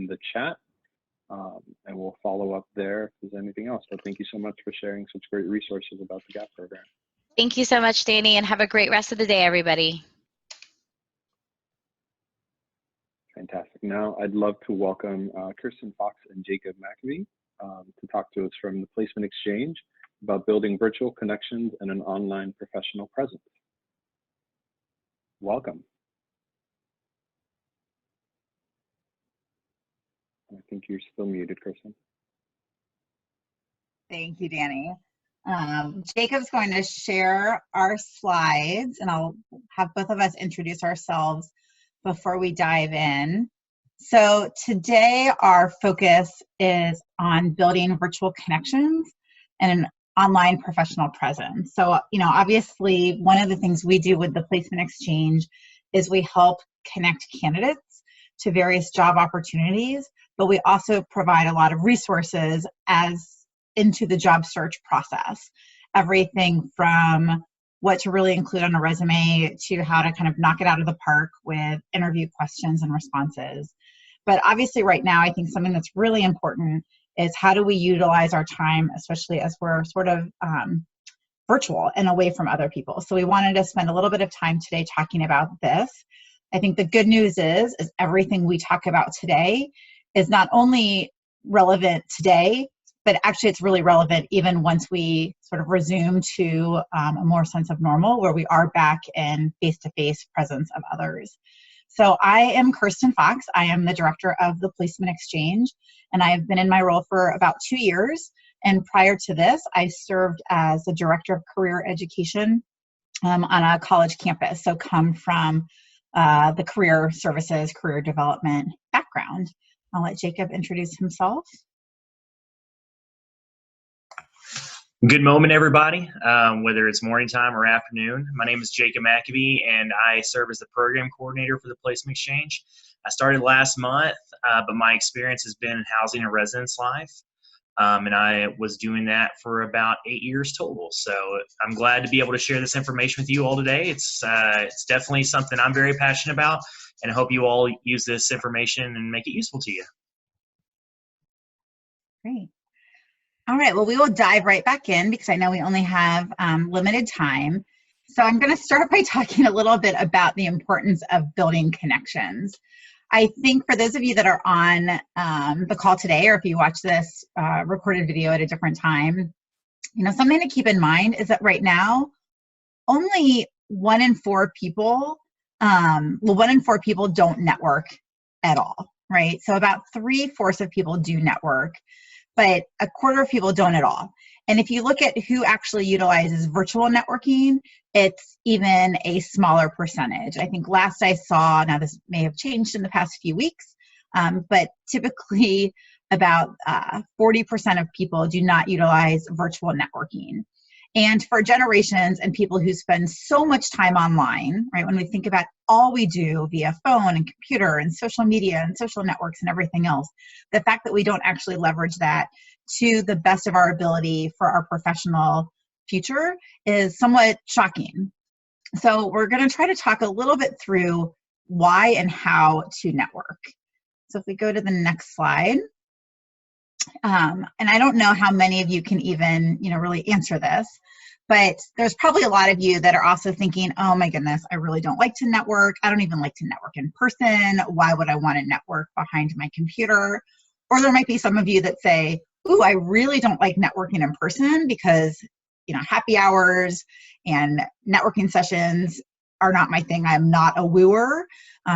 the chat, and we'll follow up there if there's anything else. But thank you so much for sharing such great resources about the GAP program. Thank you so much, Danny, and have a great rest of the day, everybody. Fantastic. Now I'd love to welcome Kirsten Fox and Jacob McAvee to talk to us from the Placement Exchange about building virtual connections and an online professional presence. Welcome. I think you're still muted, Kirsten. Thank you, Danny. Jacob's going to share our slides, and I'll have both of us introduce ourselves before we dive in. So today our focus is on building virtual connections and an online professional presence. So, obviously one of the things we do with the Placement Exchange is we help connect candidates to various job opportunities, but we also provide a lot of resources into the job search process. Everything from what to really include on a resume to how to kind of knock it out of the park with interview questions and responses. But obviously right now, I think something that's really important is how do we utilize our time, especially as we're sort of virtual and away from other people. So we wanted to spend a little bit of time today talking about this. I think the good news is everything we talk about today is not only relevant today, but actually it's really relevant even once we sort of resume to a more sense of normal, where we are back in face-to-face presence of others. So I am Kirsten Fox. I am the director of the Placement Exchange, and I have been in my role for about 2 years. And prior to this, I served as the director of career education on a college campus. So come from the career services, career development background. I'll let Jacob introduce himself. Good moment, everybody, whether it's morning time or afternoon. My name is Jacob McAvee, and I serve as the program coordinator for the Placement Exchange. I started last month, but my experience has been in housing and residence life, and I was doing that for about 8 years total. So I'm glad to be able to share this information with you all today. It's definitely something I'm very passionate about, and I hope you all use this information and make it useful to you. Great. All right, well, we will dive right back in because I know we only have limited time. So I'm going to start by talking a little bit about the importance of building connections. I think for those of you that are on the call today, or if you watch this recorded video at a different time, something to keep in mind is that right now, only 1 in 4 people, 1 in 4 people don't network at all, right? So about 3/4 of people do network, but 1/4 of people don't at all. And if you look at who actually utilizes virtual networking, it's even a smaller percentage. I think last I saw, now this may have changed in the past few weeks, but typically about 40% of people do not utilize virtual networking. And for generations and people who spend so much time online, right, when we think about all we do via phone and computer and social media and social networks and everything else, the fact that we don't actually leverage that to the best of our ability for our professional future is somewhat shocking. So we're going to try to talk a little bit through why and how to network. So if we go to the next slide. And I don't know how many of you can even, really answer this, but there's probably a lot of you that are also thinking, oh my goodness, I really don't like to network. I don't even like to network in person. Why would I want to network behind my computer? Or there might be some of you that say, ooh, I really don't like networking in person because, happy hours and networking sessions are not my thing. I'm not a wooer,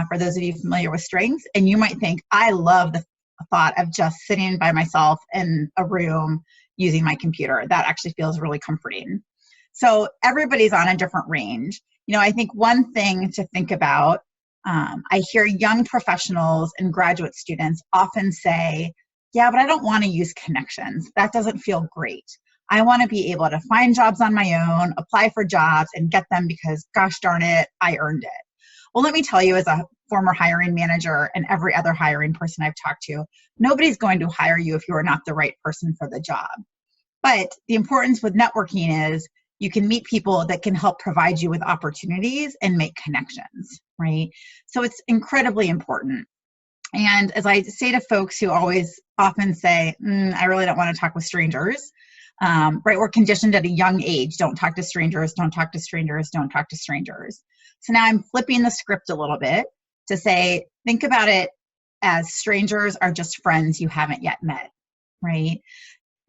for those of you familiar with strengths. And you might think, I love the thought of just sitting by myself in a room using my computer. That actually feels really comforting. So everybody's on a different range. I think one thing to think about, I hear young professionals and graduate students often say, yeah, but I don't want to use connections. That doesn't feel great. I want to be able to find jobs on my own, apply for jobs, and get them because, gosh darn it, I earned it. Well, let me tell you, as a former hiring manager and every other hiring person I've talked to, nobody's going to hire you if you are not the right person for the job. But the importance with networking is you can meet people that can help provide you with opportunities and make connections, right? So it's incredibly important. And as I say to folks who often say, I really don't want to talk with strangers, right? We're conditioned at a young age, don't talk to strangers, don't talk to strangers, don't talk to strangers. So now I'm flipping the script a little bit to say, think about it as strangers are just friends you haven't yet met, right?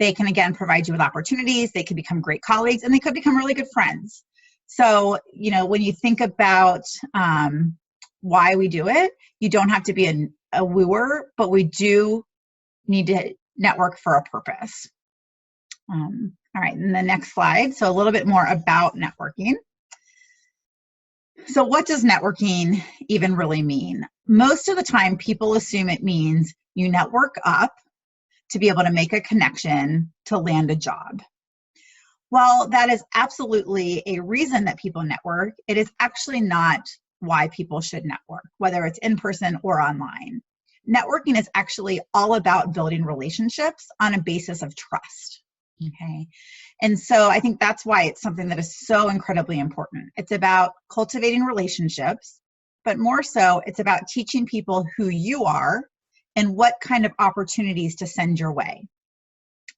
They can, again, provide you with opportunities, they can become great colleagues, and they could become really good friends. So, when you think about why we do it, you don't have to be a wooer, but we do need to network for a purpose. All right, and the next slide. So a little bit more about networking. So what does networking even really mean? Most of the time, people assume it means you network up to be able to make a connection to land a job. While that is absolutely a reason that people network, it is actually not why people should network, whether it's in person or online. Networking is actually all about building relationships on a basis of trust, okay? And so I think that's why it's something that is so incredibly important. It's about cultivating relationships, but more so, it's about teaching people who you are and what kind of opportunities to send your way.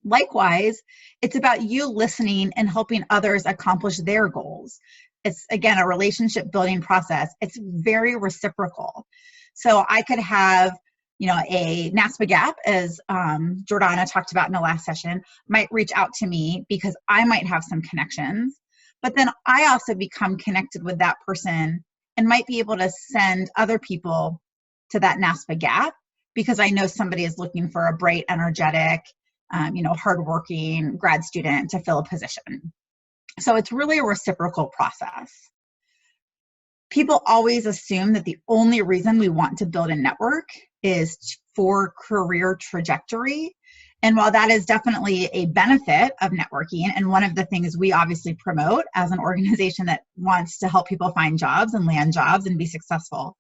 Likewise, it's about you listening and helping others accomplish their goals. It's, again, a relationship building process. It's very reciprocal. So I could have, a NASPA gap, as Jordana talked about in the last session, might reach out to me because I might have some connections, but then I also become connected with that person and might be able to send other people to that NASPA gap because I know somebody is looking for a bright, energetic, hardworking grad student to fill a position. So it's really a reciprocal process. People always assume that the only reason we want to build a network is for career trajectory. And while that is definitely a benefit of networking, and one of the things we obviously promote as an organization that wants to help people find jobs and land jobs and be successful,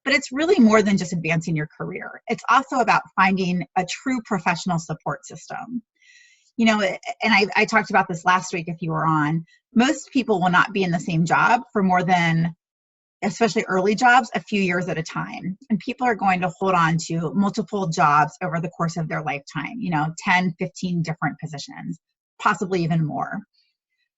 but it's really more than just advancing your career. It's also about finding a true professional support system. And I talked about this last week if you were on, most people will not be in the same job for more than, especially early jobs, a few years at a time. And people are going to hold on to multiple jobs over the course of their lifetime, 10, 15 different positions, possibly even more.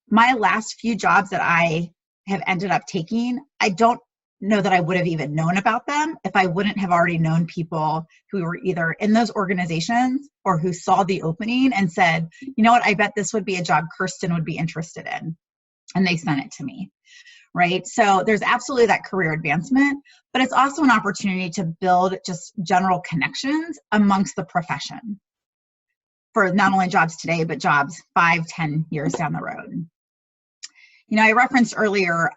My last few jobs that I have ended up taking, I don't know that I would have even known about them if I wouldn't have already known people who were either in those organizations or who saw the opening and said, you know what, I bet this would be a job Kirsten would be interested in. And they sent it to me, right? So there's absolutely that career advancement, but it's also an opportunity to build just general connections amongst the profession for not only jobs today, but jobs 5, 10 years down the road. I referenced earlier,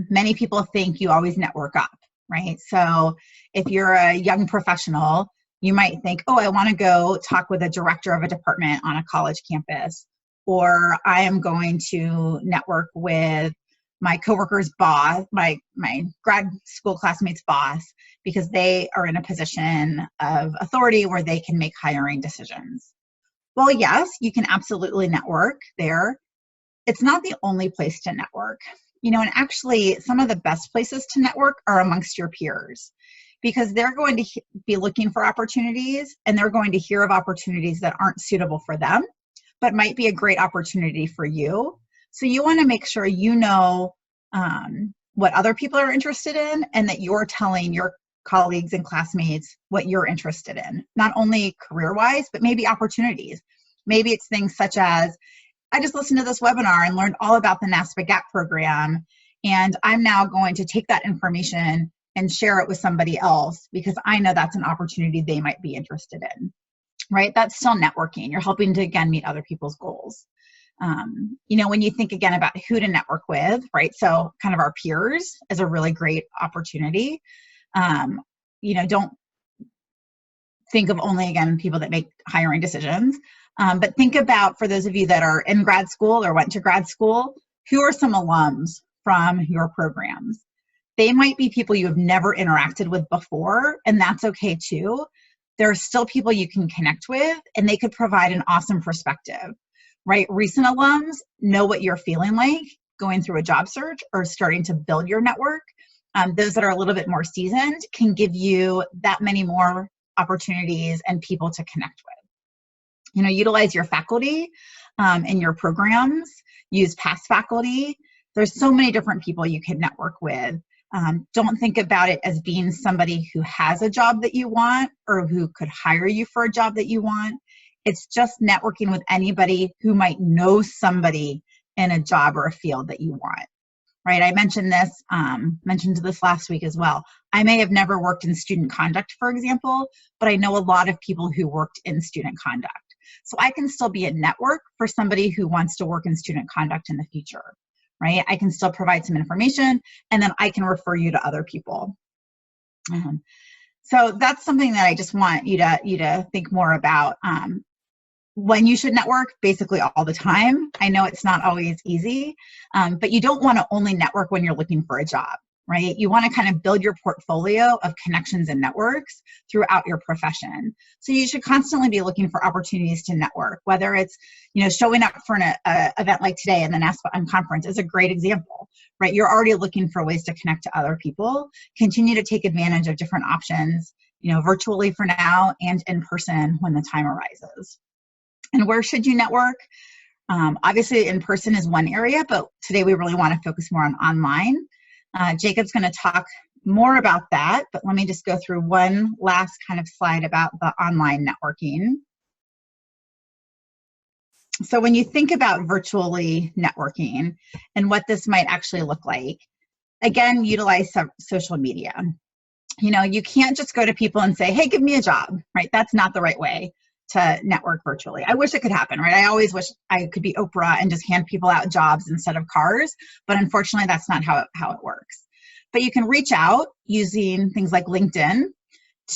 many people think you always network up, right? So if you're a young professional, you might think, oh, I want to go talk with a director of a department on a college campus, or I am going to network with my coworker's boss, my grad school classmate's boss, because they are in a position of authority where they can make hiring decisions. Well, yes, you can absolutely network there. It's not the only place to network, and actually some of the best places to network are amongst your peers, because they're going to be looking for opportunities and they're going to hear of opportunities that aren't suitable for them, but might be a great opportunity for you. So you want to make sure you know what other people are interested in and that you're telling your colleagues and classmates what you're interested in, not only career-wise, but maybe opportunities. Maybe it's things such as, I just listened to this webinar and learned all about the NASPA GAP program, and I'm now going to take that information and share it with somebody else because I know that's an opportunity they might be interested in, right? That's still networking. You're helping to, again, meet other people's goals. When you think, again, about who to network with, right? So kind of our peers is a really great opportunity. Don't think of only, again, people that make hiring decisions. But think about, for those of you that are in grad school or went to grad school, who are some alums from your programs? They might be people you have never interacted with before, and that's okay too. There are still people you can connect with, and they could provide an awesome perspective, right? Recent alums know what you're feeling like going through a job search or starting to build your network. those that are a little bit more seasoned can give you that many more opportunities and people to connect with. Utilize your faculty in your programs, use past faculty. There's so many different people you can network with. Don't think about it as being somebody who has a job that you want or who could hire you for a job that you want. It's just networking with anybody who might know somebody in a job or a field that you want, right? I mentioned this last week as well. I may have never worked in student conduct, for example, but I know a lot of people who worked in student conduct. So I can still be a network for somebody who wants to work in student conduct in the future, right? I can still provide some information, and then I can refer you to other people. So that's something that I just want you to think more about. When you should network, basically all the time. I know it's not always easy, but you don't want to only network when you're looking for a job, right? You want to kind of build your portfolio of connections and networks throughout your profession. So you should constantly be looking for opportunities to network, whether it's, showing up for an event like today and the NASPA conference is a great example, right? You're already looking for ways to connect to other people. Continue to take advantage of different options, virtually for now and in person when the time arises. And where should you network? Obviously, in person is one area, but today we really want to focus more on online. Jacob's going to talk more about that, but let me just go through one last kind of slide about the online networking. So when you think about virtually networking and what this might actually look like, again, utilize social media. You can't just go to people and say, hey, give me a job, right? That's not the right way to network virtually. I wish it could happen, right? I always wish I could be Oprah and just hand people out jobs instead of cars, but unfortunately that's not how it works. But you can reach out using things like LinkedIn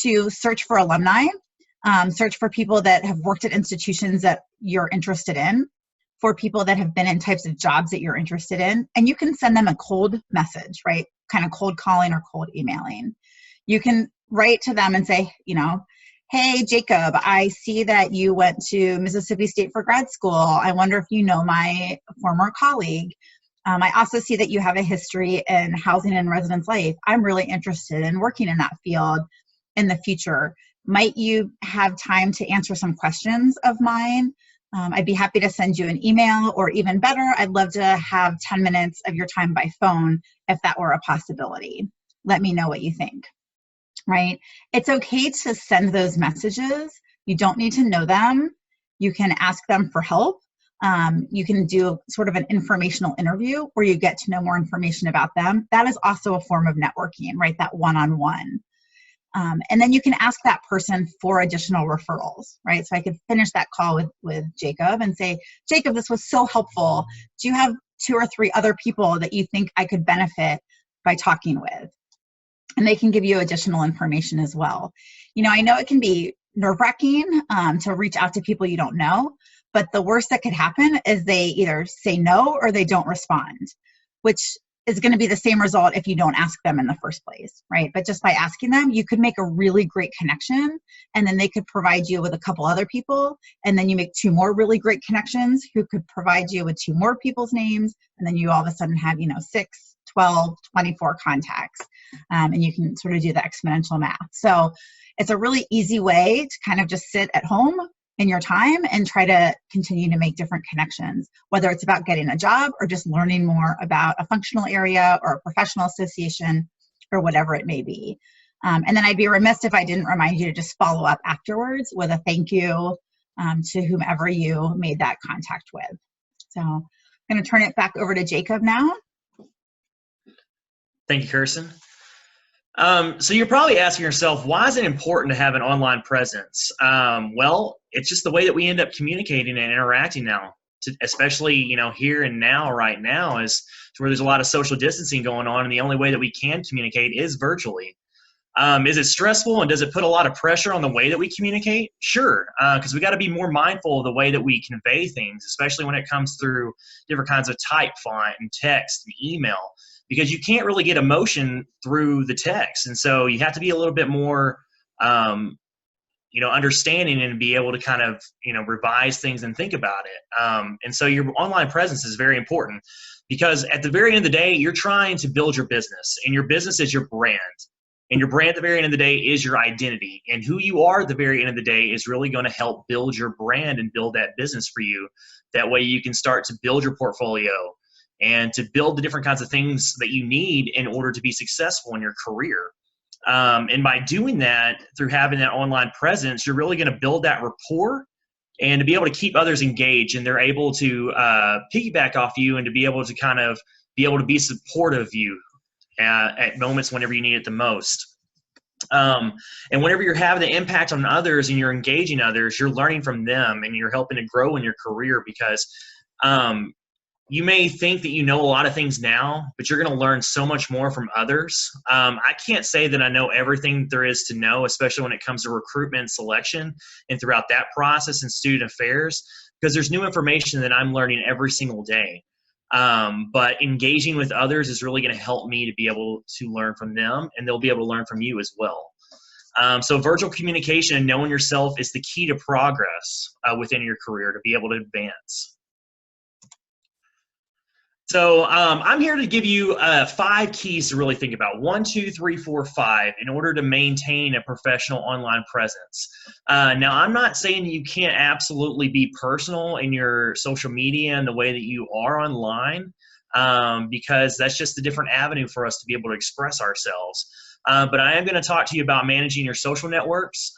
to search for alumni, search for people that have worked at institutions that you're interested in, for people that have been in types of jobs that you're interested in, and you can send them a cold message, right? Kind of cold calling or cold emailing. You can write to them and say, hey, Jacob, I see that you went to Mississippi State for grad school. I wonder if you know my former colleague. I also see that you have a history in housing and residence life. I'm really interested in working in that field in the future. Might you have time to answer some questions of mine? I'd be happy to send you an email, or even better, I'd love to have 10 minutes of your time by phone if that were a possibility. Let me know what you think. Right? It's okay to send those messages. You don't need to know them. You can ask them for help. You can do sort of an informational interview where you get to know more information about them. That is also a form of networking, right? That one-on-one. And then you can ask that person for additional referrals, right? So I could finish that call with Jacob and say, Jacob, this was so helpful. Do you have 2 or 3 other people that you think I could benefit by talking with? And they can give you additional information as well. I know it can be nerve-wracking to reach out to people you don't know, but the worst that could happen is they either say no or they don't respond, which is going to be the same result if you don't ask them in the first place, right? But just by asking them, you could make a really great connection, and then they could provide you with a couple other people, and then you make 2 more really great connections who could provide you with 2 more people's names, and then you all of a sudden have, 6, 12, 24 contacts, and you can sort of do the exponential math. So it's a really easy way to kind of just sit at home in your time and try to continue to make different connections, whether it's about getting a job or just learning more about a functional area or a professional association or whatever it may be. And then I'd be remiss if I didn't remind you to just follow up afterwards with a thank you to whomever you made that contact with. So I'm going to turn it back over to Jacob now. Thank you, Kirsten. So you're probably asking yourself, why is it important to have an online presence? Well, it's just the way that we end up communicating and interacting now, especially, here and now, right now, is where there's a lot of social distancing going on, and the only way that we can communicate is virtually. Is it stressful, and does it put a lot of pressure on the way that we communicate? Sure, because we got to be more mindful of the way that we convey things, especially when it comes through different kinds of type font and text and email, because you can't really get emotion through the text. And so you have to be a little bit more, understanding and be able to kind of, revise things and think about it. And so your online presence is very important. Because at the very end of the day, you're trying to build your business, and your business is your brand. And your brand at the very end of the day is your identity. And who you are at the very end of the day is really going to help build your brand and build that business for you. That way you can start to build your portfolio and to build the different kinds of things that you need in order to be successful in your career. And by doing that, through having that online presence, you're really going to build that rapport and to be able to keep others engaged, and they're able to piggyback off you and to be able to kind of be supportive of you at moments whenever you need it the most. And whenever you're having the impact on others and you're engaging others, you're learning from them and you're helping to grow in your career, because you may think that you know a lot of things now, but you're going to learn so much more from others. I can't say that I know everything there is to know, especially when it comes to recruitment and selection and throughout that process in student affairs, because there's new information that I'm learning every single day. But engaging with others is really going to help me to be able to learn from them, and they'll be able to learn from you as well. So virtual communication and knowing yourself is the key to progress within your career to be able to advance. So I'm here to give you 5 keys to really think about. 1, 2, 3, 4, 5 in order to maintain a professional online presence. Now, I'm not saying that you can't absolutely be personal in your social media and the way that you are online, because that's just a different avenue for us to be able to express ourselves. But I am going to talk to you about managing your social networks,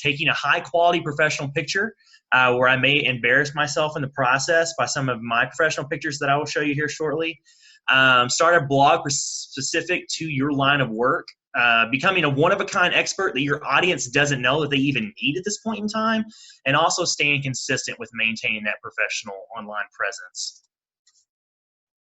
taking a high-quality professional picture, where I may embarrass myself in the process by some of my professional pictures that I will show you here shortly. Start a blog specific to your line of work, becoming a one-of-a-kind expert that your audience doesn't know that they even need at this point in time, and also staying consistent with maintaining that professional online presence.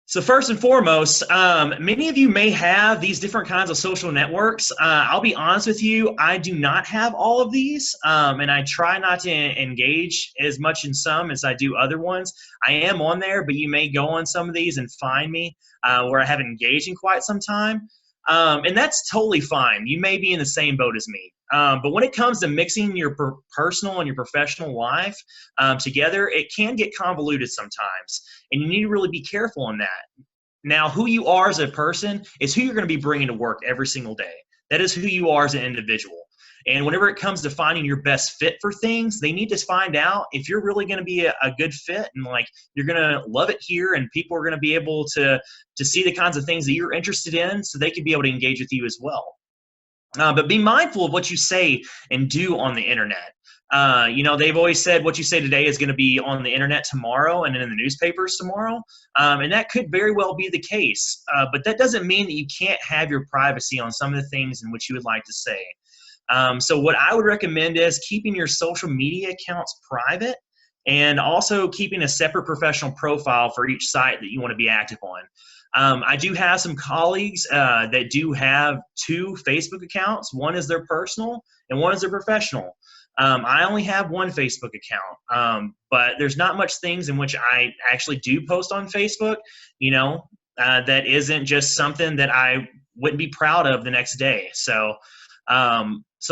So first and foremost, many of you may have these different kinds of social networks. I'll be honest with you, I do not have all of these, and I try not to engage as much in some as I do other ones. I am on there, but you may go on some of these and find me where I haven't engaged in quite some time, and that's totally fine. You may be in the same boat as me. But when it comes to mixing your personal and your professional life together, it can get convoluted sometimes, and you need to really be careful on that. Now, who you are as a person is who you're going to be bringing to work every single day. That is who you are as an individual. And whenever it comes to finding your best fit for things, they need to find out if you're really going to be a good fit, and like you're going to love it here, and people are going to be able to see the kinds of things that you're interested in, so they can be able to engage with you as well. But be mindful of what you say and do on the internet. You know, they've always said what you say today is going to be on the internet tomorrow and in the newspapers tomorrow. And that could very well be the case. But that doesn't mean that you can't have your privacy on some of the things in which you would like to say. So what I would recommend is keeping your social media accounts private, and also keeping a separate professional profile for each site that you want to be active on. I do have some colleagues that do have 2 Facebook accounts. One is their personal and one is their professional. I only have 1 Facebook account, but there's not much things in which I actually do post on Facebook, you know, that isn't just something that I wouldn't be proud of the next day. So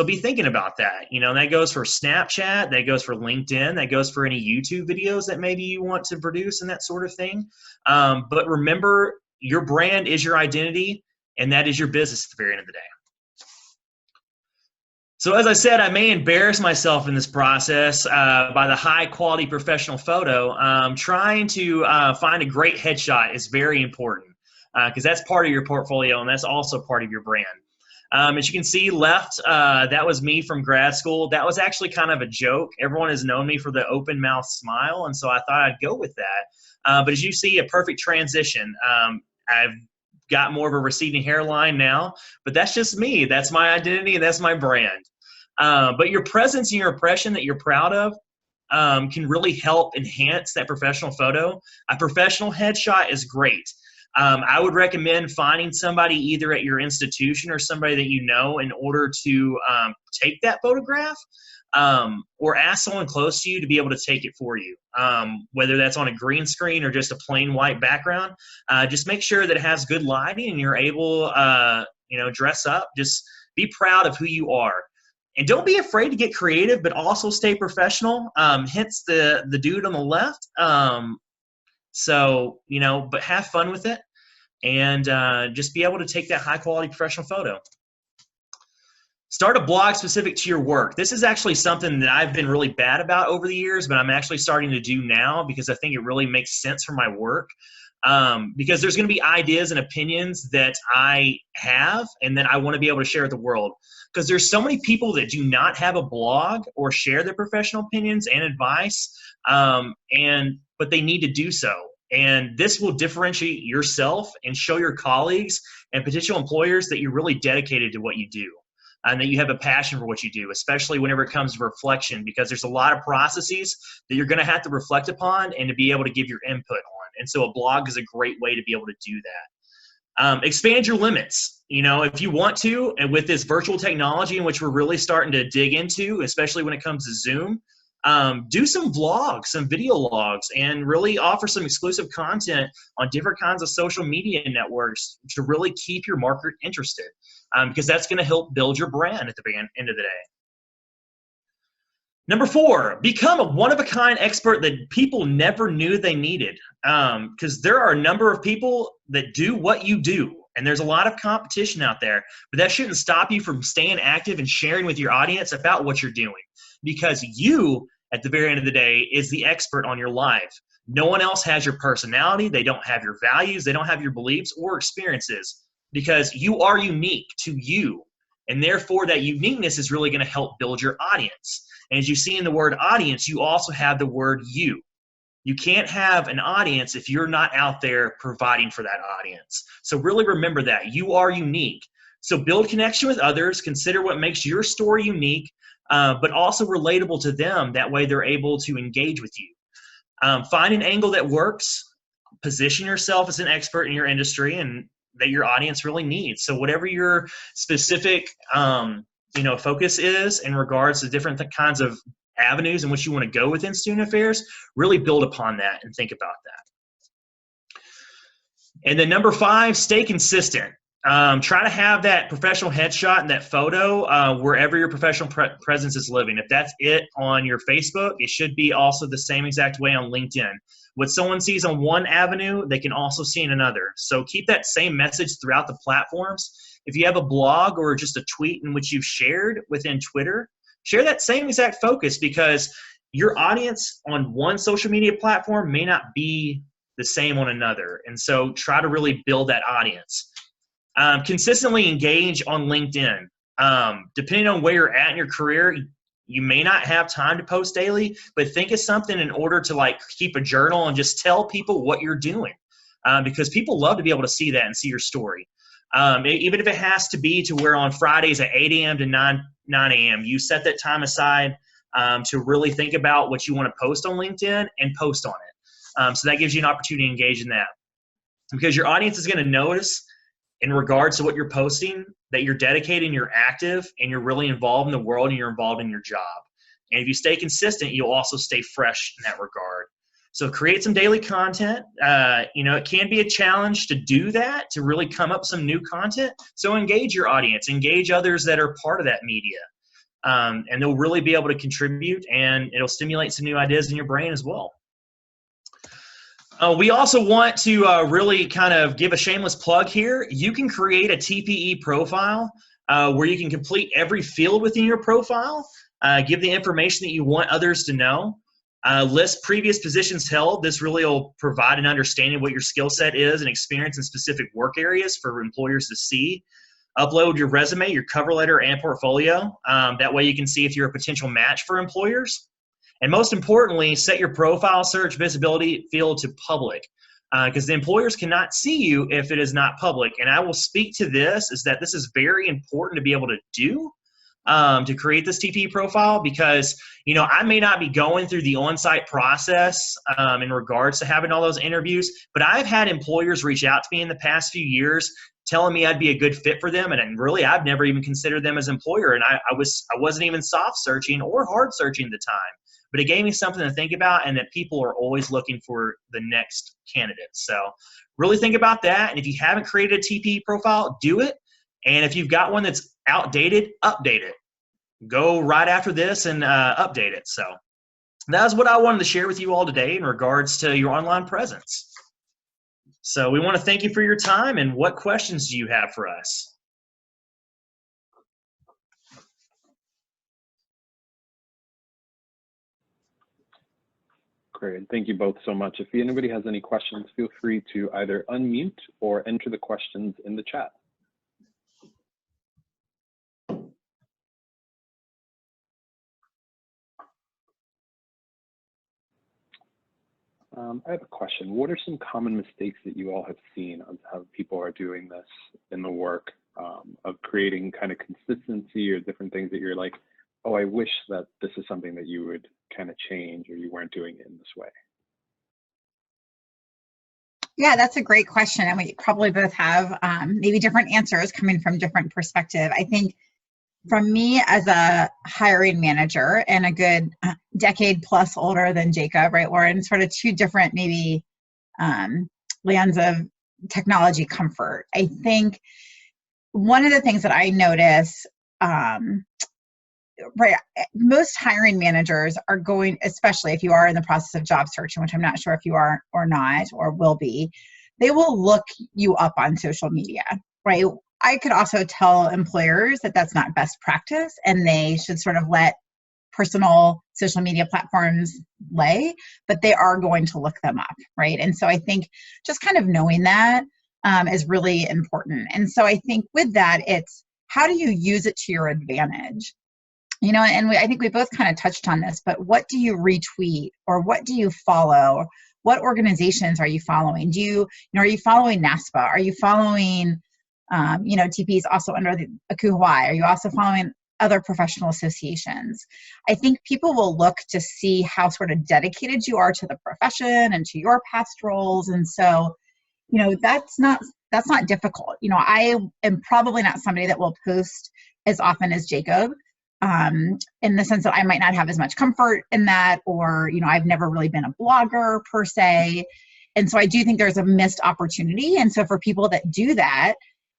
be thinking about that. You know, that goes for Snapchat, that goes for LinkedIn, that goes for any YouTube videos that maybe you want to produce and that sort of thing. But remember, your brand is your identity, and that is your business at the very end of the day. So as I said, I may embarrass myself in this process by the high quality professional photo. Trying to find a great headshot is very important, because that's part of your portfolio, and that's also part of your brand. As you can see left, that was me from grad school. That was actually kind of a joke. Everyone has known me for the open mouth smile, and so I thought I'd go with that. But as you see, a perfect transition. I've got more of a receding hairline now, but that's just me. That's my identity, and that's my brand. But your presence and your impression that you're proud of can really help enhance that professional photo. A professional headshot is great. I would recommend finding somebody either at your institution or somebody that you know in order to take that photograph, or ask someone close to you to be able to take it for you, whether that's on a green screen or just a plain white background. Just make sure that it has good lighting and you're able, you know, dress up. Just be proud of who you are. And don't be afraid to get creative, but also stay professional. Hence the dude on the left. So, but have fun with it, and just be able to take that high quality professional photo. Start a blog specific to your work. This is actually something that I've been really bad about over the years, but I'm actually starting to do now because I think it really makes sense for my work. Because there's going to be ideas and opinions that I have and that I want to be able to share with the world. Because there's so many people that do not have a blog or share their professional opinions and advice, but they need to do so. And this will differentiate yourself and show your colleagues and potential employers that you're really dedicated to what you do, and that you have a passion for what you do, especially whenever it comes to reflection, because there's a lot of processes that you're going to have to reflect upon and to be able to give your input on. And so a blog is a great way to be able to do that. Expand your limits. If you want to, and with this virtual technology in which we're really starting to dig into, especially when it comes to Zoom, do some vlogs, some video logs, and really offer some exclusive content on different kinds of social media networks to really keep your market interested, because that's going to help build your brand at the end of the day. Number 4, become a one-of-a-kind expert that people never knew they needed, because there are a number of people that do what you do, and there's a lot of competition out there, but that shouldn't stop you from staying active and sharing with your audience about what you're doing, because you, at the very end of the day, is the expert on your life. No one else has your personality. They don't have your values. They don't have your beliefs or experiences, because you are unique to you, and therefore that uniqueness is really going to help build your audience. And as you see in the word audience, you also have the word you. You can't have an audience if you're not out there providing for that audience. So really remember that. You are unique. So build connection with others. Consider what makes your story unique, but also relatable to them. That way they're able to engage with you. Find an angle that works. Position yourself as an expert in your industry and that your audience really needs. So whatever your specific focus is in regards to different kinds of avenues in which you want to go within student affairs, really build upon that and think about that. And then number 5, stay consistent. Try to have that professional headshot and that photo wherever your professional presence is living. If that's it on your Facebook, it should be also the same exact way on LinkedIn. What someone sees on one avenue, they can also see in another. So keep that same message throughout the platforms. If you have a blog or just a tweet in which you've shared within Twitter, share that same exact focus, because your audience on one social media platform may not be the same on another. And so try to really build that audience. Consistently engage on LinkedIn. Depending on where you're at in your career, you may not have time to post daily, but think of something in order to keep a journal and just tell people what you're doing, because people love to be able to see that and see your story. Even if it has to be to where on Fridays at 8 a.m. to 9 a.m., you set that time aside to really think about what you want to post on LinkedIn and post on it. So that gives you an opportunity to engage in that, because your audience is going to notice in regards to what you're posting that you're dedicated and you're active and you're really involved in the world and you're involved in your job. And if you stay consistent, you'll also stay fresh in that regard. So create some daily content. It can be a challenge to do that, to really come up with some new content. So engage your audience, engage others that are part of that media. And they'll really be able to contribute, and it'll stimulate some new ideas in your brain as well. We also want to really kind of give a shameless plug here. You can create a TPE profile where you can complete every field within your profile, give the information that you want others to know, list previous positions held. This really will provide an understanding of what your skill set is and experience in specific work areas for employers to see. Upload your resume, your cover letter, and portfolio. That way you can see if you're a potential match for employers. And most importantly, set your profile search visibility field to public, because the employers cannot see you if it is not public. And I will speak to this, is that this is very important to be able to do, to create this TPE profile, because I may not be going through the on-site process in regards to having all those interviews, but I've had employers reach out to me in the past few years telling me I'd be a good fit for them, and really I've never even considered them as employer, and I wasn't even soft searching or hard searching at the time. But it gave me something to think about, and that people are always looking for the next candidate. So really think about that. And if you haven't created a TPE profile, do it. And if you've got one that's outdated, update it. Go right after this and update it. So That's what I wanted to share with you all today in regards to your online presence. So we want to thank you for your time, and what questions do you have for us? Great. Thank you both so much. If anybody has any questions, feel free to either unmute or enter the questions in the chat. I have a question. What are some common mistakes that you all have seen of how people are doing this in the work of creating kind of consistency or different things that you're like, oh, I wish that this is something that you would kind of change or you weren't doing it in this way? Yeah, that's a great question. And we probably both have maybe different answers coming from different perspective. I think from me as a hiring manager and a good decade plus older than Jacob, right? We're in sort of two different maybe lands of technology comfort. I think one of the things that I notice, right, most hiring managers are going, especially if you are in the process of job searching, which I'm not sure if you are or not, or will be, they will look you up on social media, right? I could also tell employers that that's not best practice and they should sort of let personal social media platforms lay, but they are going to look them up, right? And so I think just kind of knowing that is really important. And so I think with that, it's how do you use it to your advantage? You know, and I think we both kind of touched on this, but what do you retweet or what do you follow? What organizations are you following? Are you following NASPA? Are you following, TPE is also under the ACU-Hawaii. Are you also following other professional associations? I think people will look to see how sort of dedicated you are to the profession and to your past roles. And so, that's not difficult. I am probably not somebody that will post as often as Jacob, in the sense that I might not have as much comfort in that, or, I've never really been a blogger per se. And so I do think there's a missed opportunity. And so for people that do that,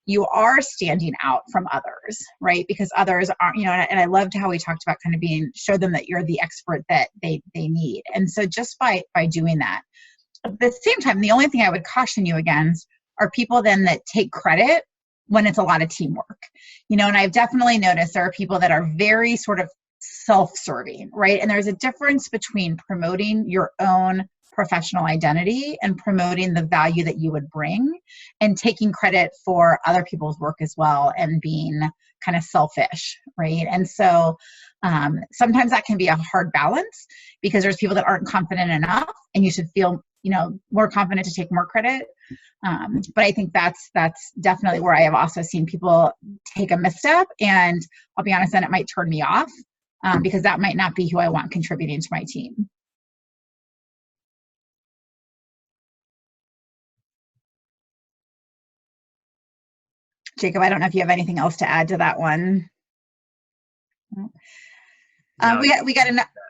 you are standing out from others, right? Because others aren't, and I loved how we talked about kind of show them that you're the expert that they need. And so just by doing that, at the same time, the only thing I would caution you against are people then that take credit when it's a lot of teamwork, and I've definitely noticed there are people that are very sort of self-serving, right? And there's a difference between promoting your own professional identity and promoting the value that you would bring and taking credit for other people's work as well and being kind of selfish, right? And so sometimes that can be a hard balance because there's people that aren't confident enough and you should feel more confident to take more credit. But I think that's definitely where I have also seen people take a misstep, and I'll be honest, then it might turn me off because that might not be who I want contributing to my team. Jacob, I don't know if you have anything else to add to that one. We got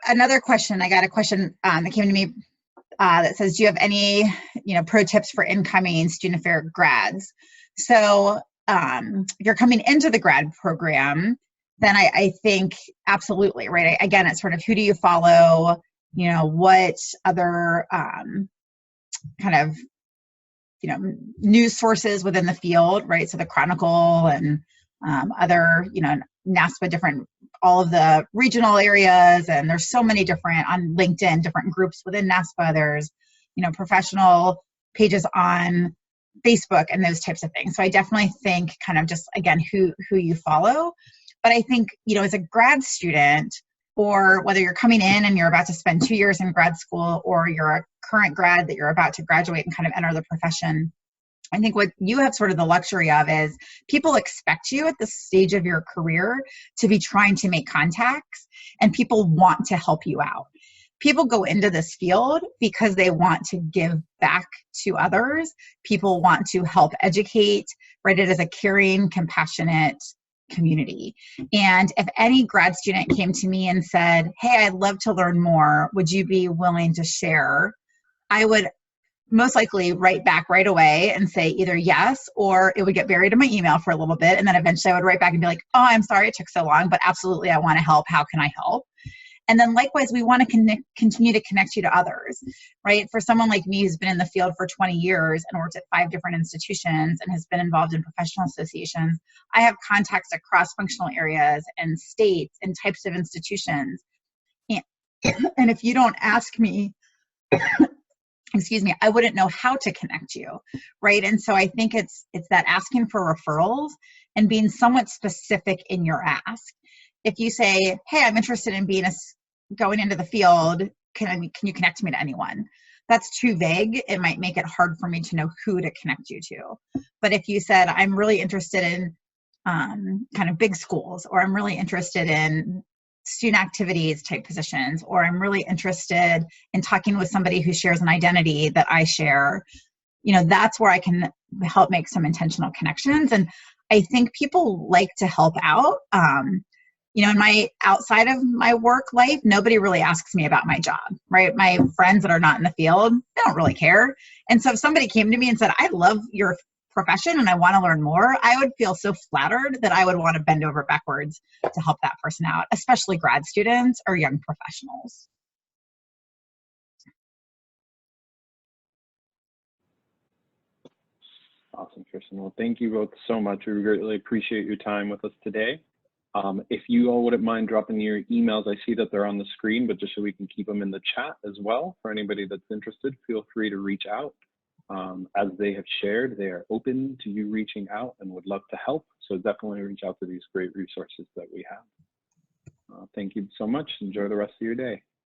another question. I got a question that came to me that says, do you have any, pro tips for incoming student affair grads? So if you're coming into the grad program, then I think absolutely, right? Again, it's sort of who do you follow, what other kind of, news sources within the field, right? So the Chronicle and other, NASPA, different, all of the regional areas, and there's so many different on LinkedIn, different groups within NASPA. There's, professional pages on Facebook and those types of things. So I definitely think kind of just, again, who you follow. But I think, as a grad student, or whether you're coming in and you're about to spend 2 years in grad school, or you're a current grad that you're about to graduate and kind of enter the profession, I think what you have sort of the luxury of is people expect you at this stage of your career to be trying to make contacts, and people want to help you out. People go into this field because they want to give back to others. People want to help educate, right? It is a caring, compassionate community. And if any grad student came to me and said, hey, I'd love to learn more, would you be willing to share? I would most likely write back right away and say either yes, or it would get buried in my email for a little bit. And then eventually I would write back and be like, oh, I'm sorry it took so long, but absolutely I want to help. How can I help? And then likewise, we want to continue to connect you to others, right? For someone like me who's been in the field for 20 years and worked at 5 different institutions and has been involved in professional associations, I have contacts across functional areas and states and types of institutions. And if you don't ask me, excuse me, I wouldn't know how to connect you, right? And so I think it's that asking for referrals and being somewhat specific in your ask. If you say, hey, I'm interested in going into the field, can you connect me to anyone? That's too vague. It might make it hard for me to know who to connect you to. But if you said, I'm really interested in kind of big schools, or I'm really interested in student activities type positions, or I'm really interested in talking with somebody who shares an identity that I share, that's where I can help make some intentional connections. And I think people like to help out. In my outside of my work life, nobody really asks me about my job, right? My friends that are not in the field, they don't really care. And so if somebody came to me and said, I love your profession and I want to learn more, I would feel so flattered that I would want to bend over backwards to help that person out, especially grad students or young professionals. Awesome, Kirsten. Well, thank you both so much. We greatly appreciate your time with us today. If you all wouldn't mind dropping your emails, I see that they're on the screen, but just so we can keep them in the chat as well, for anybody that's interested, feel free to reach out. As they have shared, they are open to you reaching out and would love to help. So definitely reach out to these great resources that we have. Thank you so much. Enjoy the rest of your day.